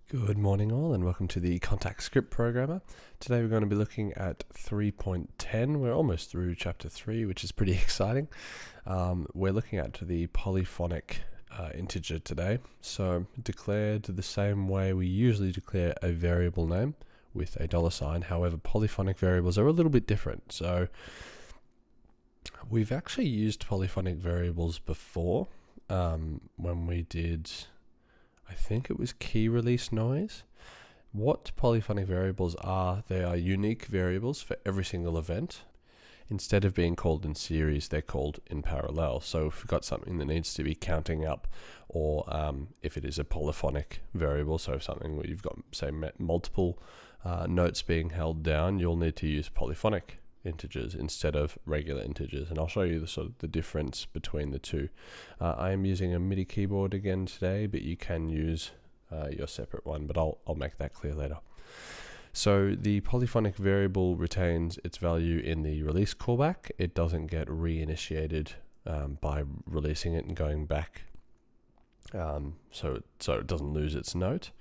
Good morning all and welcome to the Kontakt Script Programmer. Today we're going to be looking at 3.10. We're almost through chapter 3, which is pretty exciting. We're looking at the polyphonic integer today. So declared the same way we usually declare a variable name with a $sign. However, polyphonic variables are a little bit different. So we've actually used polyphonic variables before when we did, I think it was key release noise. What polyphonic variables are, they are unique variables for every single event. Instead of being called in series, they're called in parallel. So if we've got something that needs to be counting up, or if it is a polyphonic variable, so something where you've got, say, multiple notes being held down, you'll need to use polyphonic integers instead of regular integers, and I'll show you the difference between the two. I am using a MIDI keyboard again today, but you can use your separate one, but I'll make that clear later. So the polyphonic variable retains its value in the release callback. It doesn't get reinitiated by releasing it and going back, so it doesn't lose its note.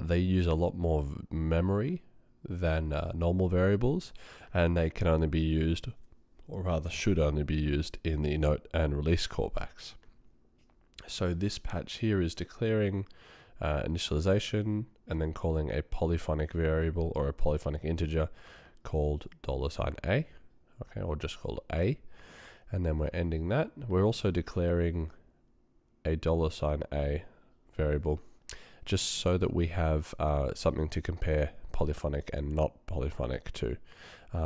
They use a lot more memory than normal variables, and they can only be used, or rather should only be used, in the note and release callbacks. So this patch here is declaring initialization and then calling a polyphonic variable or a polyphonic integer called $A, okay, or just called A, and then we're ending that. We're also declaring a $A variable just so that we have something to compare polyphonic and not polyphonic to.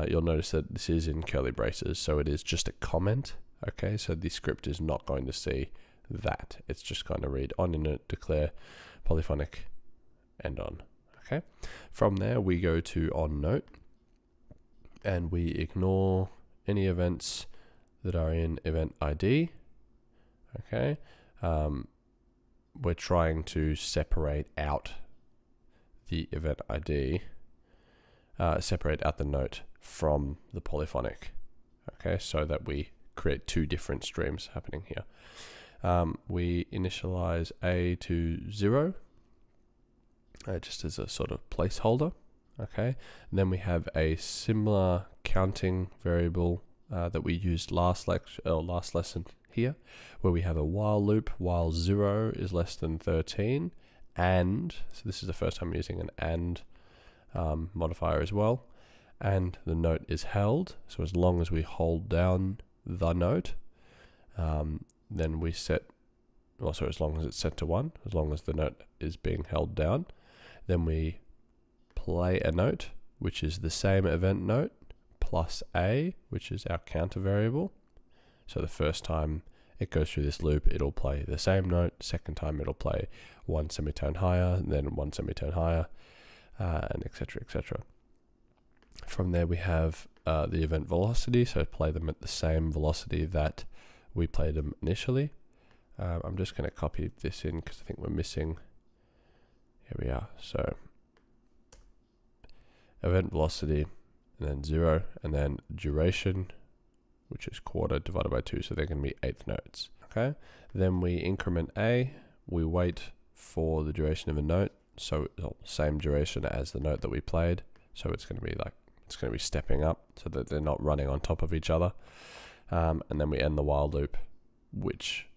You'll notice that this is in curly braces, so it is just a comment. Okay, so the script is not going to see that. It's just going to read on init, declare polyphonic, and on. Okay, from there we go to on note, and we ignore any events that are in event ID. Okay, we're trying to separate out the event ID, separate out the note from the polyphonic, okay, so that we create two different streams happening here. We initialize A to 0, just as a sort of placeholder, okay, and then we have a similar counting variable that we used last lesson here, where we have a while loop while 0 is less than 13, and so this is the first time I'm using an and modifier as well, and the note is held. So as long as we hold down the note, then we set, also as long as it's set to 1, as long as the note is being held down, then we play a note, which is the same event note, plus A, which is our counter variable. So the first time it goes through this loop, it'll play the same note. Second time it'll play one semitone higher, then one semitone higher, and etc, etc. From there we have the event velocity, so play them at the same velocity that we played them initially. I'm just going to copy this in because I think we're missing, here we are, so event velocity, and then 0, and then duration, which is quarter divided by 2, so they're going to be eighth notes. Okay, then we increment A, we wait for the duration of a note, so same duration as the note that we played, so it's going to be stepping up so that they're not running on top of each other, and then we end the while loop, which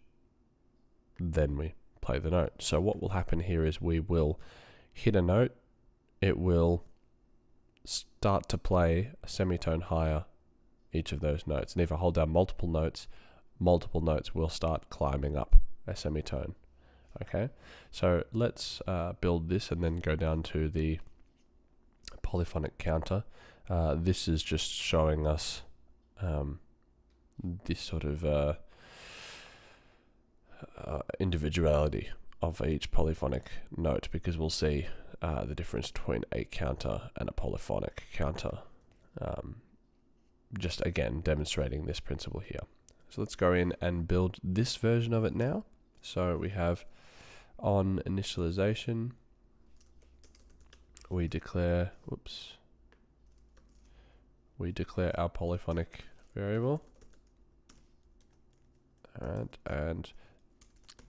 then we play the note. So what will happen here is we will hit a note, it will start to play a semitone higher each of those notes, and if I hold down multiple notes will start climbing up a semitone. Okay, so let's build this and then go down to the polyphonic counter. This is just showing us this sort of individuality of each polyphonic note, because we'll see the difference between a counter and a polyphonic counter. Just again demonstrating this principle here. So let's go in and build this version of it now. So we have on initialization, we declare our polyphonic variable, and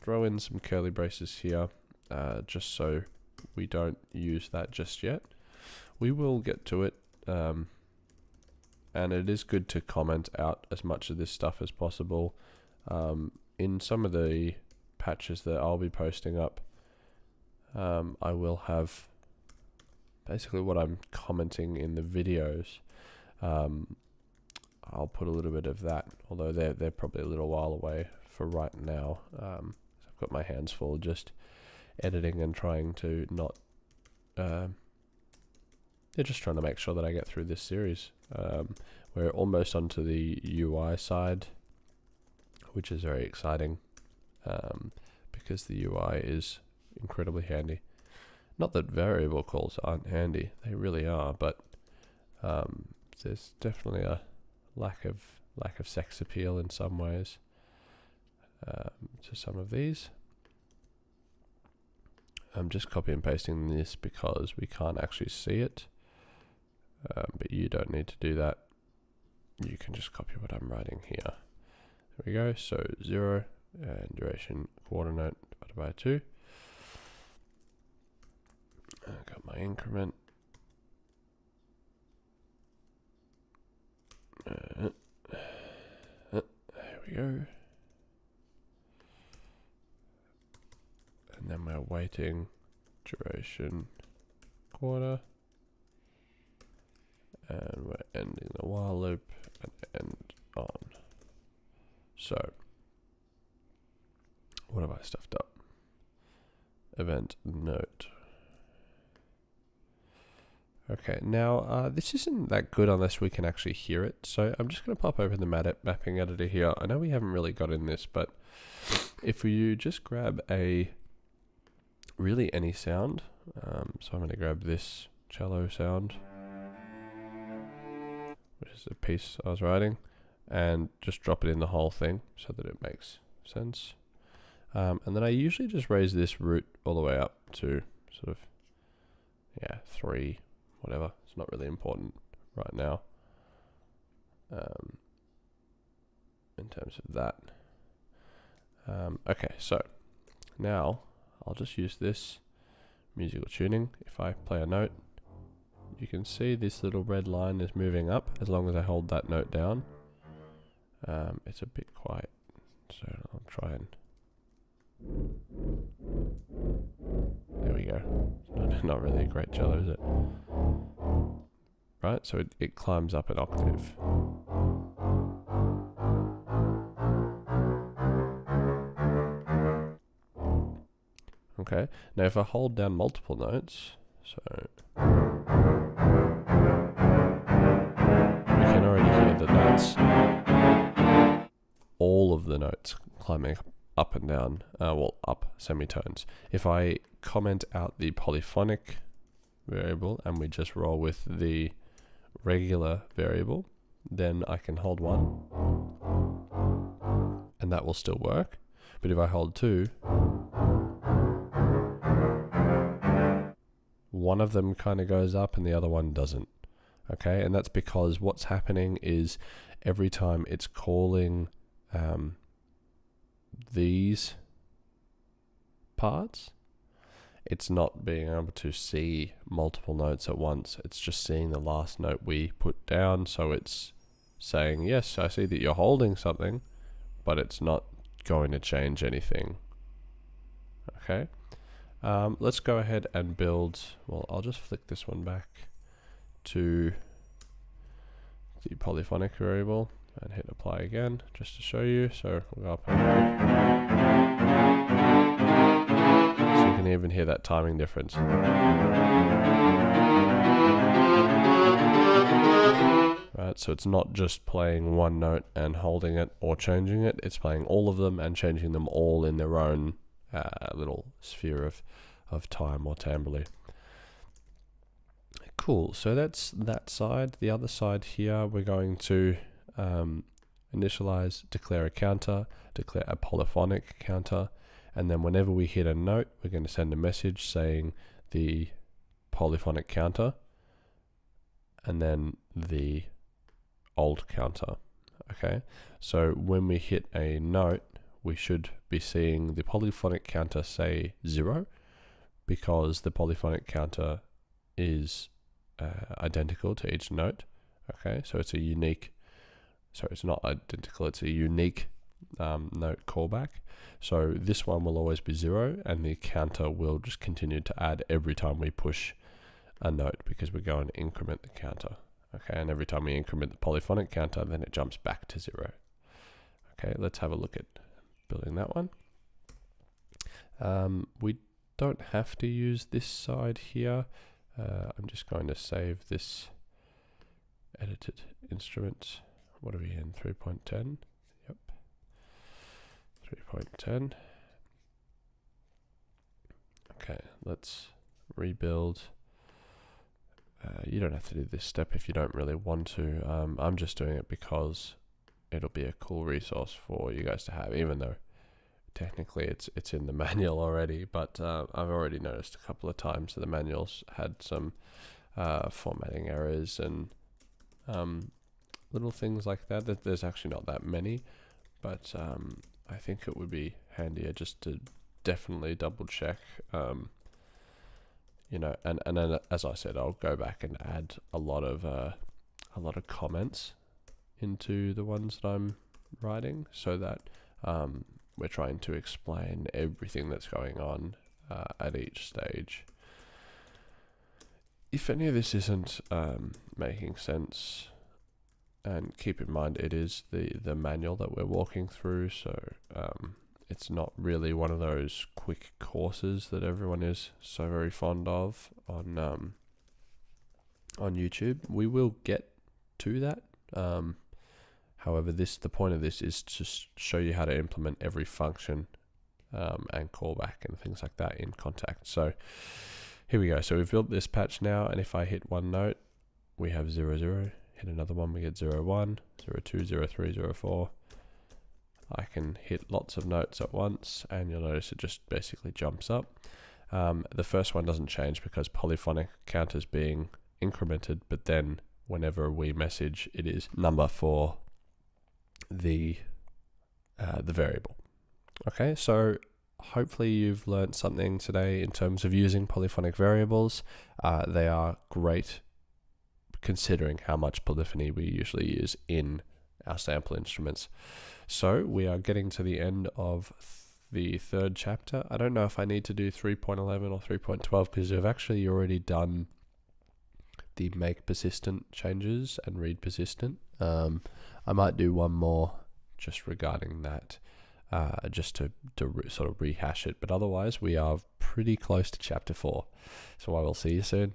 throw in some curly braces here, just so we don't use that just yet. We will get to it, and it is good to comment out as much of this stuff as possible. In some of the patches that I'll be posting up, I will have basically what I'm commenting in the videos. I'll put a little bit of that, although they're probably a little while away for right now. I've got my hands full just editing and trying to not just trying to make sure that I get through this series. We're almost onto the UI side, which is very exciting, because the UI is incredibly handy. Not that variable calls aren't handy, they really are, but there's definitely a lack of sex appeal in some ways to some of these. I'm just copy and pasting this because we can't actually see it, but you don't need to do that. You can just copy what I'm writing here. There we go. So 0 and duration quarter note divided by 2. I got my increment. There we go. And then we're waiting duration quarter, and we're ending the while loop and end on. So what have I stuffed up? Event note. Okay, now this isn't that good unless we can actually hear it. So I'm just going to pop open the mapping editor here. I know we haven't really got in this, but if you just grab really any sound, so I'm going to grab this cello sound, which is the piece I was writing, and just drop it in the whole thing so that it makes sense. And then I usually just raise this root all the way up to sort of, 3, whatever. It's not really important right now in terms of that. Okay, so now I'll just use this musical tuning. If I play a note, you can see this little red line is moving up as long as I hold that note down. It's a bit quiet, so I'll try and... There we go. Not really a great cello, is it? Right, so it climbs up an octave. Okay, now if I hold down multiple notes, so we can already hear that that's all of the notes climbing up and down, up semitones. If I comment out the polyphonic variable and we just roll with the regular variable, then I can hold 1 and that will still work. But if I hold 2, one of them kind of goes up and the other one doesn't. Okay, and that's because what's happening is every time it's calling these parts, it's not being able to see multiple notes at once. It's just seeing the last note we put down. So it's saying, yes, I see that you're holding something, but it's not going to change anything. Okay, let's go ahead and build, well, I'll just flick this one back to the polyphonic variable and hit apply again just to show you. So we'll go up and so you can even hear that timing difference. Right, so it's not just playing one note and holding it or changing it, it's playing all of them and changing them all in their own little sphere of time or timbre. Cool, so that's that side. The other side here, we're going to initialize, declare a counter, declare a polyphonic counter, and then whenever we hit a note, we're going to send a message saying the polyphonic counter and then the old counter. Okay, so when we hit a note, we should be seeing the polyphonic counter say 0, because the polyphonic counter is identical to each note. Okay, so it's a unique, sorry, it's not identical, it's a unique note callback. So this one will always be 0, and the counter will just continue to add every time we push a note, because we're going to increment the counter. Okay, and every time we increment the polyphonic counter, then it jumps back to 0. Okay, let's have a look at building that one. We don't have to use this side here. I'm just going to save this edited instrument. What are we in? 3.10? Yep. 3.10. Okay, let's rebuild. You don't have to do this step if you don't really want to. I'm just doing it because it'll be a cool resource for you guys to have, even though technically it's in the manual already. But I've already noticed a couple of times that the manuals had some formatting errors and little things like that. There's actually not that many, but I think it would be handier just to definitely double check. You know, and then, as I said, I'll go back and add a lot of comments into the ones that I'm writing, so that we're trying to explain everything that's going on at each stage. If any of this isn't making sense, and keep in mind it is the manual that we're walking through, so it's not really one of those quick courses that everyone is so very fond of on YouTube. We will get to that. However, the point of this is to show you how to implement every function and callback and things like that in Kontakt. So here we go. So we've built this patch now, and if I hit one note, we have 0, 0. Hit another one, we get 0, 1, 0, 2, 0, 3, 0, 4. I can hit lots of notes at once, and you'll notice it just basically jumps up. The first one doesn't change because polyphonic count is being incremented, but then whenever we message, it is number for the variable. Okay, so hopefully you've learned something today in terms of using polyphonic variables. They are great considering how much polyphony we usually use in our sample instruments. So we are getting to the end of the third chapter. I don't know if I need to do 3.11 or 3.12 because I've actually already done the make persistent changes and read persistent. I might do one more just regarding that, just to sort of rehash it. But otherwise, we are pretty close to chapter 4. So I will see you soon.